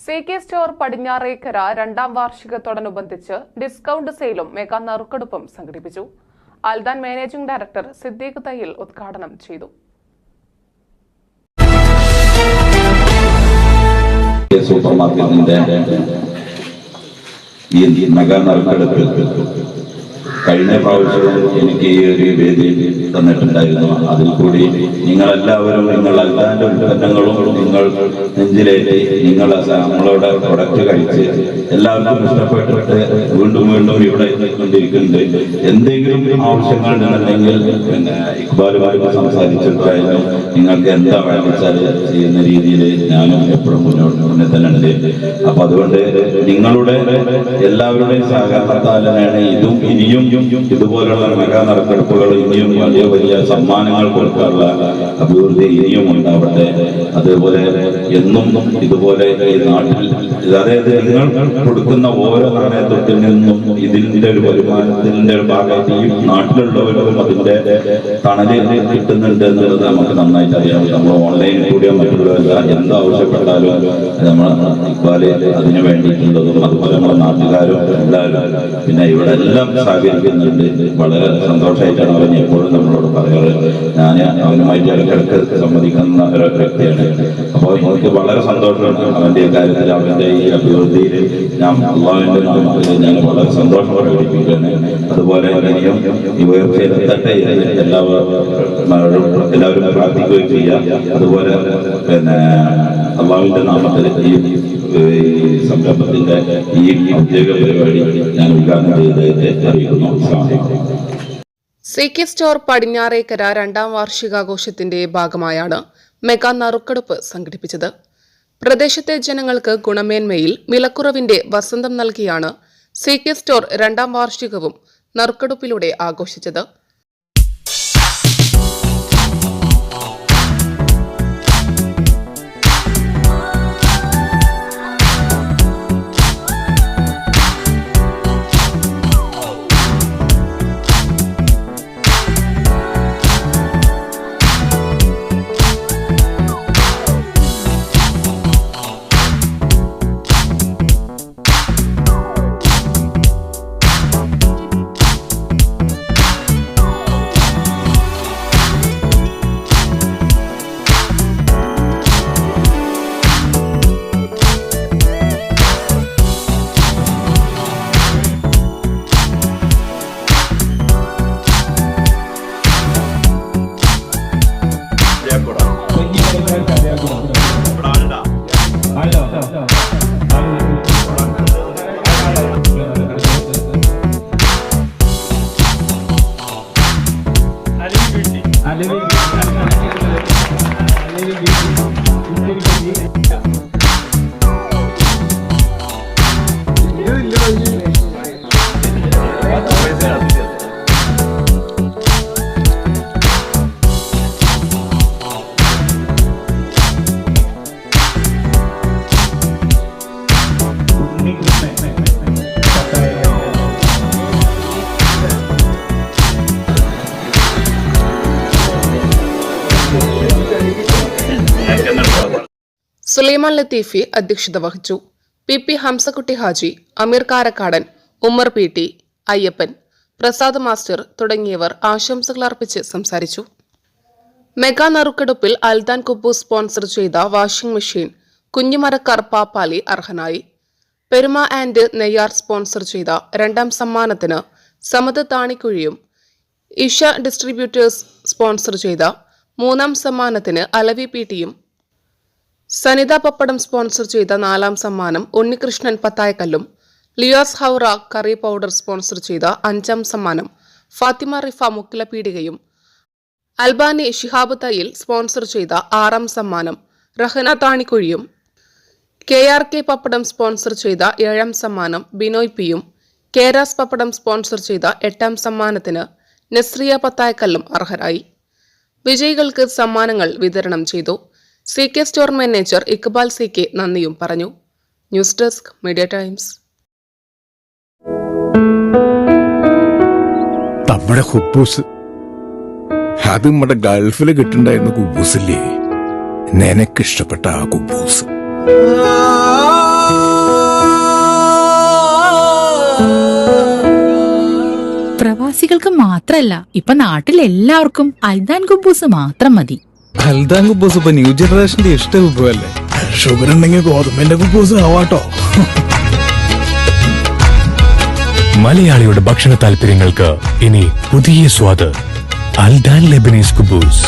CK store പടിഞ്ഞാറേക്കര രണ്ടാം വാർഷികത്തോടനുബന്ധിച്ച് discount സെയിലും mega നറുക്കെടുപ്പും സംഘടിപ്പിച്ചു. അൽദാൻ മാനേജിംഗ് ഡയറക്ടർ സിദ്ദീഖ് തയ്യിൽ ഉദ്ഘാടനം ചെയ്തു. സൂപ്പർ മാർക്കറ്റിന്റെ ഈ മെഗാ നറുക്കെടുപ്പ് കഴിഞ്ഞ പ്രാവശ്യം എനിക്ക് ഈ ഒരു വേദി തന്നിട്ടുണ്ടായിരുന്നു. അതിൽ കൂടി നിങ്ങളെല്ലാവരും നിങ്ങൾ അൽദാന്റെ ഉൽപ്പന്നങ്ങളും നിങ്ങൾ നെഞ്ചിലേറ്റി നമ്മളോട് പ്രൊഡക്റ്റ് കഴിച്ച് എല്ലാവർക്കും ഇഷ്ടപ്പെട്ടിട്ട് വീണ്ടും ഇവിടെ എത്തിക്കൊണ്ടിരിക്കുന്നുണ്ട്. എന്തെങ്കിലും ആവശ്യങ്ങൾ ഉണ്ടെന്നുണ്ടെങ്കിൽ ഇക്ബാലുമായി സംസാരിച്ചിട്ടായാലും നിങ്ങൾക്ക് എന്താ വേണ്ടിച്ചാൽ ചെയ്യുന്ന രീതിയിൽ ഞാനും എപ്പോഴും മുന്നേ തന്നെ ഉണ്ട്. അപ്പൊ അതുകൊണ്ട് നിങ്ങളുടെ എല്ലാവരുടെയും സഹകരണത്താലാണ് ഇനിയും ഇതുപോലുള്ള മെഗാ നറുക്കെടുപ്പുകൾ ഇനിയും വലിയ സമ്മാനങ്ങൾ കൊടുക്കാനുള്ള അഭിവൃദ്ധി ഇനിയും ഉണ്ടാവട്ടെ. അതുപോലെ എന്നും ഇതുപോലെ ഈ നാട്ടിൽ, അതായത് നിങ്ങൾ കൊടുക്കുന്ന ഓരോ നാണയത്വത്തിൽ നിന്നും ഇതിന്റെ ഒരു വരുമാനത്തിന്റെ ഒരു ഭാഗമായിട്ട് ഈ നാട്ടിലുള്ളവരും അതിന്റെ തണല് കിട്ടുന്നുണ്ട് എന്നുള്ളത് നമുക്ക് നന്നായിട്ട് അറിയാം. നമ്മൾ ഓൺലൈനിൽ കൂടിയോ മറ്റുള്ളവരല്ല എന്താവശ്യപ്പെട്ടാലും നമ്മൾ ഇക്ബാല് അതിനു വേണ്ടിയിട്ടുള്ളതും അതുപോലെ നമ്മുടെ നാട്ടുകാരും എല്ലാവരും പിന്നെ ഇവിടെ എല്ലാം സഹകരിക്കുന്നുണ്ട്. വളരെ സന്തോഷമായിട്ടാണ് അവൻ എപ്പോഴും നമ്മളോട് പറയാറ്. ഞാൻ അവനുമായിട്ട് ഇടയ്ക്കിടയ്ക്ക് സംവദിക്കുന്ന ഒരു വ്യക്തിയാണ്. അപ്പോൾ എനിക്ക് വളരെ സന്തോഷമാണ് അവന്റെ കാര്യത്തിൽ, അവന്റെ ഈ അഭിവൃദ്ധിയിൽ അള്ളാഹുവിന്റെ നാമത്തിൽ ഞാൻ വളരെ സന്തോഷം പ്രകടിപ്പിക്കുകയാണ്. അതുപോലെ ഇനിയും ഈ ഉയർച്ചയിലെത്തട്ടെ എല്ലാവരും പ്രാർത്ഥിക്കുകയും ചെയ്യാം. അതുപോലെ പിന്നെ അള്ളാഹുവിന്റെ നാമത്തിൽ ഈ സംരംഭത്തിന്റെ ഈ ഔദ്യോഗിക പരിപാടി ഞാൻ ഉദ്ഘാടനം ചെയ്തതായിട്ട് അറിയിക്കുന്നു. CK സ്റ്റോർ പടിഞ്ഞാറേക്കര രണ്ടാം വാർഷികാഘോഷത്തിന്റെ ഭാഗമായാണ് മെഗാ നറുക്കെടുപ്പ് സംഘടിപ്പിച്ചത്. പ്രദേശത്തെ ജനങ്ങൾക്ക് ഗുണമേന്മയിൽ വിലക്കുറവിന്റെ വസന്തം നൽകിയാണ് CK സ്റ്റോർ രണ്ടാം വാർഷികവും നറുക്കെടുപ്പിലൂടെ ആഘോഷിച്ചത്. സുലൈമാൻ ലത്തീഫി അധ്യക്ഷത വഹിച്ചു. PP ഹംസക്കുട്ടി ഹാജി, അമീർ കാരക്കാടൻ, ഉമ്മർ PT, അയ്യപ്പൻ, പ്രസാദ് മാസ്റ്റർ തുടങ്ങിയവർ ആശംസകൾ അർപ്പിച്ച് സംസാരിച്ചു. മെഗാ നറുക്കെടുപ്പിൽ അൽദാൻ കുബൂസ് സ്പോൺസർ ചെയ്ത വാഷിംഗ് മെഷീൻ കുഞ്ഞുമരക്കാർ പാപ്പാലി അർഹനായി. പെരുമ ആൻഡ് നെയ്യാർ സ്പോൺസർ ചെയ്ത രണ്ടാം സമ്മാനത്തിന് സമത് താണിക്കുഴിയും, ഇഷ ഡിസ്ട്രിബ്യൂട്ടേഴ്സ് സ്പോൺസർ ചെയ്ത മൂന്നാം സമ്മാനത്തിന് അലവി PTയും, സനിത പപ്പടം സ്പോൺസർ ചെയ്ത നാലാം സമ്മാനം ഉണ്ണികൃഷ്ണൻ പത്തായക്കല്ലും, Liyas Howrah curry powder sponsor ചെയ്ത അഞ്ചാം സമ്മാനം ഫാത്തിമ റിഫ മുക്കില പീടികയും, അൽബാനി ഷിഹാബ് തയ്യിൽ സ്പോൺസർ ചെയ്ത ആറാം സമ്മാനം റഹന താണിക്കുഴിയും, KRK പപ്പടം സ്പോൺസർ ചെയ്ത ഏഴാം സമ്മാനം ബിനോയ് പിയും, കേരാസ് പപ്പടം സ്പോൺസർ ചെയ്ത എട്ടാം സമ്മാനത്തിന് നസ്രിയ പത്തായക്കല്ലും അർഹരായി. വിജയികൾക്ക് സമ്മാനങ്ങൾ വിതരണം ചെയ്തു. CK store manager Iqbal CK നന്ദിയും പറഞ്ഞു. News desk media times. നമ്മുടെ കുബൂസ് അത് നമ്മുടെ ഗൾഫിൽ കിട്ടുണ്ടായിരുന്ന കുബൂസില്ലേ, നിനക്കിഷ്ടപ്പെട്ട ആ കുബൂസ്. പ്രവാസികൾക്ക് മാത്രല്ല, ഇപ്പൊ നാട്ടിലെല്ലാവർക്കും അൽദാൻ കുബൂസ് മാത്രം മതി. ഹൽദാൻ കുബൂസ് ഇപ്പൊ ന്യൂ ജനറേഷന്റെ ഇഷ്ട വിഭവല്ലേ. ഷുഗർ ഉണ്ടെങ്കിൽ ഗോതമ്പിന്റെ കുബൂസ് ആവാട്ടോ. മലയാളിയുടെ ഭക്ഷണ താല്പര്യങ്ങൾക്ക് ഇനി പുതിയ സ്വാദ്. അൽദാൻ ലെബനീസ് കുബൂസ്.